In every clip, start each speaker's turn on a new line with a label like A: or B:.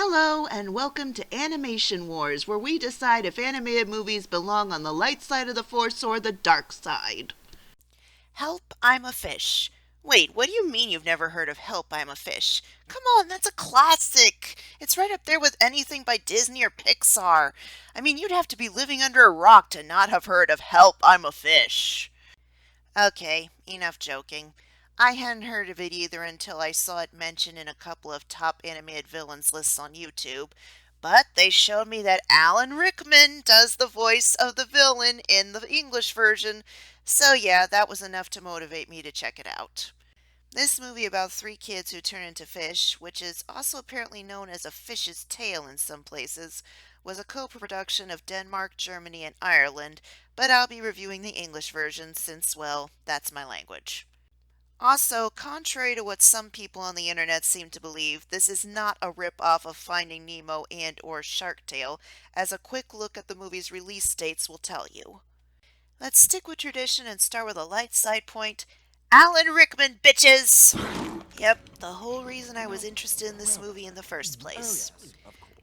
A: Hello and welcome to Animation Wars, where we decide if animated movies belong on the light side of the force or the dark side.
B: Help, I'm a Fish. Wait, what do you mean you've never heard of Help, I'm a Fish? Come on, that's a classic. It's right up there with anything by Disney or Pixar. I mean, you'd have to be living under a rock to not have heard of Help, I'm a Fish. Okay, enough joking. I hadn't heard of it either until I saw it mentioned in a couple of top animated villains lists on YouTube. But they showed me that Alan Rickman does the voice of the villain in the English version, so yeah, that was enough to motivate me to check it out. This movie about three kids who turn into fish, which is also apparently known as a fish's tale in some places, was a co-production of Denmark, Germany, and Ireland, but I'll be reviewing the English version since, well, that's my language. Also, contrary to what some people on the internet seem to believe, this is not a rip-off of Finding Nemo and or Shark Tale, as a quick look at the movie's release dates will tell you. Let's stick with tradition and start with a light side point. Alan Rickman, bitches! Yep, the whole reason I was interested in this movie in the first place.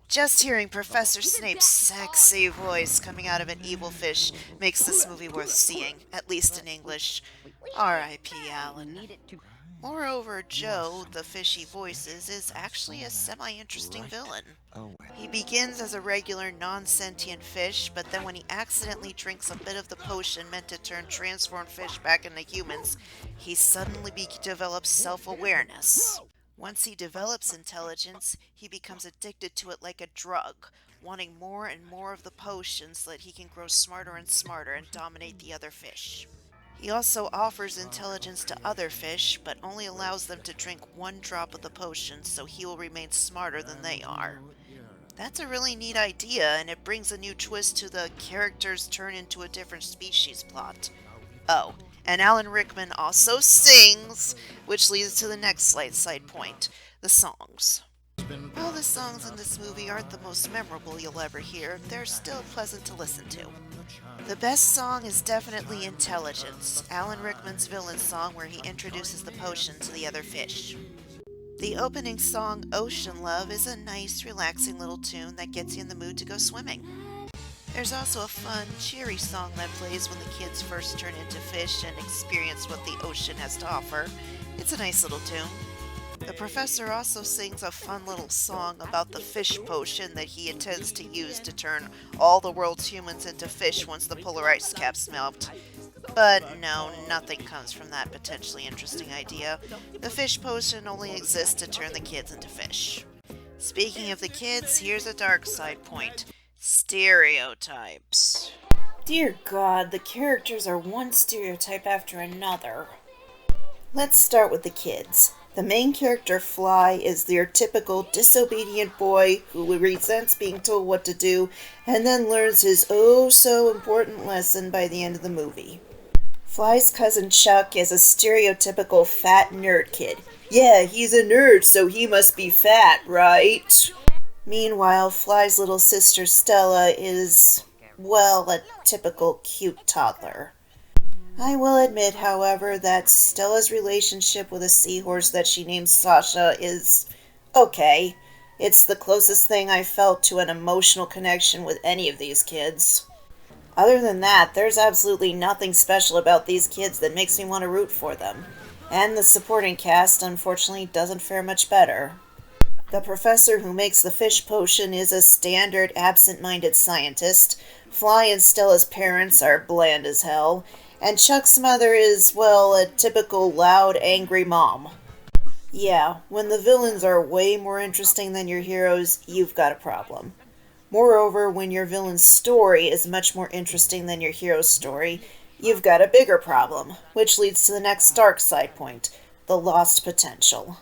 B: Just hearing Professor Snape's sexy voice coming out of an evil fish makes this movie worth seeing, at least in English. R.I.P. Alan. Moreover, Joe, the fish he voices, is actually a semi-interesting villain. He begins as a regular non-sentient fish, but then when he accidentally drinks a bit of the potion meant to turn transformed fish back into humans, he suddenly develops self-awareness. Once he develops intelligence, he becomes addicted to it like a drug, wanting more and more of the potion so that he can grow smarter and smarter and dominate the other fish. He also offers intelligence to other fish, but only allows them to drink one drop of the potion so he will remain smarter than they are. That's a really neat idea, and it brings a new twist to the characters turn into a different species plot. Oh, and Alan Rickman also sings, which leads to the next slight side point, the songs. While the songs in this movie aren't the most memorable you'll ever hear, they're still pleasant to listen to. The best song is definitely Intelligence, Alan Rickman's villain song where he introduces the potion to the other fish. The opening song, Ocean Love, is a nice, relaxing little tune that gets you in the mood to go swimming. There's also a fun, cheery song that plays when the kids first turn into fish and experience what the ocean has to offer. It's a nice little tune. The professor also sings a fun little song about the fish potion that he intends to use to turn all the world's humans into fish once the polar ice caps melt. But no, nothing comes from that potentially interesting idea. The fish potion only exists to turn the kids into fish. Speaking of the kids, here's a dark side point. Stereotypes. Dear God, the characters are one stereotype after another. Let's start with the kids. The main character, Fly, is your typical disobedient boy who resents being told what to do and then learns his oh so important lesson by the end of the movie. Fly's cousin Chuck is a stereotypical fat nerd kid. Yeah, he's a nerd, so he must be fat, right? Meanwhile, Fly's little sister Stella is, well, a typical cute toddler. I will admit, however, that Stella's relationship with a seahorse that she names Sasha is okay. It's the closest thing I felt to an emotional connection with any of these kids. Other than that, there's absolutely nothing special about these kids that makes me want to root for them. And the supporting cast, unfortunately, doesn't fare much better. The professor who makes the fish potion is a standard absent-minded scientist. Fly and Stella's parents are bland as hell. And Chuck's mother is, well, a typical loud, angry mom. Yeah, when the villains are way more interesting than your heroes, you've got a problem. Moreover, when your villain's story is much more interesting than your hero's story, you've got a bigger problem, which leads to the next dark side point, the lost potential.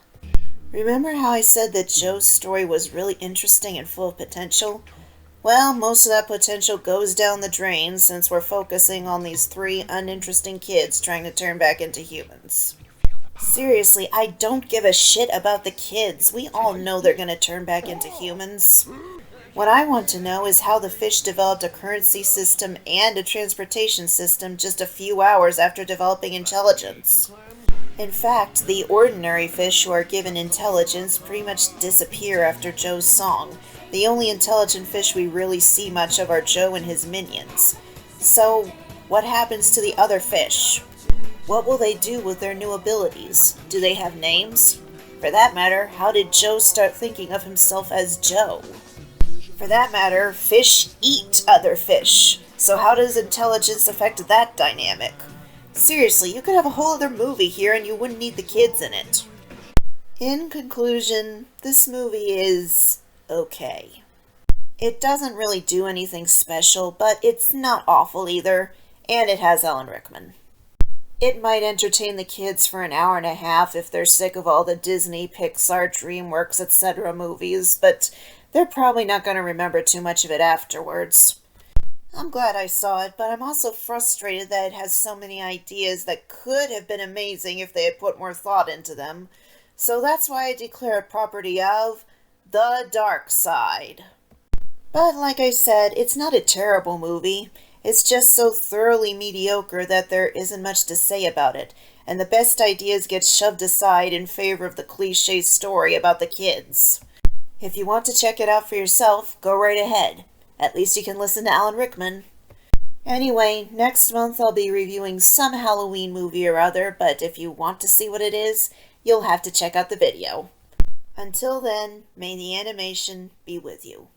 B: Remember how I said that Joe's story was really interesting and full of potential? Well, most of that potential goes down the drain since we're focusing on these three uninteresting kids trying to turn back into humans. Seriously, I don't give a shit about the kids. We all know they're gonna turn back into humans. What I want to know is how the fish developed a currency system and a transportation system just a few hours after developing intelligence. In fact, the ordinary fish who are given intelligence pretty much disappear after Joe's song. The only intelligent fish we really see much of are Joe and his minions. So, what happens to the other fish? What will they do with their new abilities? Do they have names? For that matter, how did Joe start thinking of himself as Joe? For that matter, fish eat other fish. So how does intelligence affect that dynamic? Seriously, you could have a whole other movie here and you wouldn't need the kids in it. In conclusion, this movie is okay. It doesn't really do anything special, but it's not awful either, and it has Alan Rickman. It might entertain the kids for an hour and a half if they're sick of all the Disney, Pixar, DreamWorks, etc. movies, but they're probably not going to remember too much of it afterwards. I'm glad I saw it, but I'm also frustrated that it has so many ideas that could have been amazing if they had put more thought into them. So that's why I declare it property of The Dark Side. But like I said, it's not a terrible movie. It's just so thoroughly mediocre that there isn't much to say about it, and the best ideas get shoved aside in favor of the cliché story about the kids. If you want to check it out for yourself, go right ahead. At least you can listen to Alan Rickman. Anyway, next month I'll be reviewing some Halloween movie or other, but if you want to see what it is, you'll have to check out the video. Until then, may the animation be with you.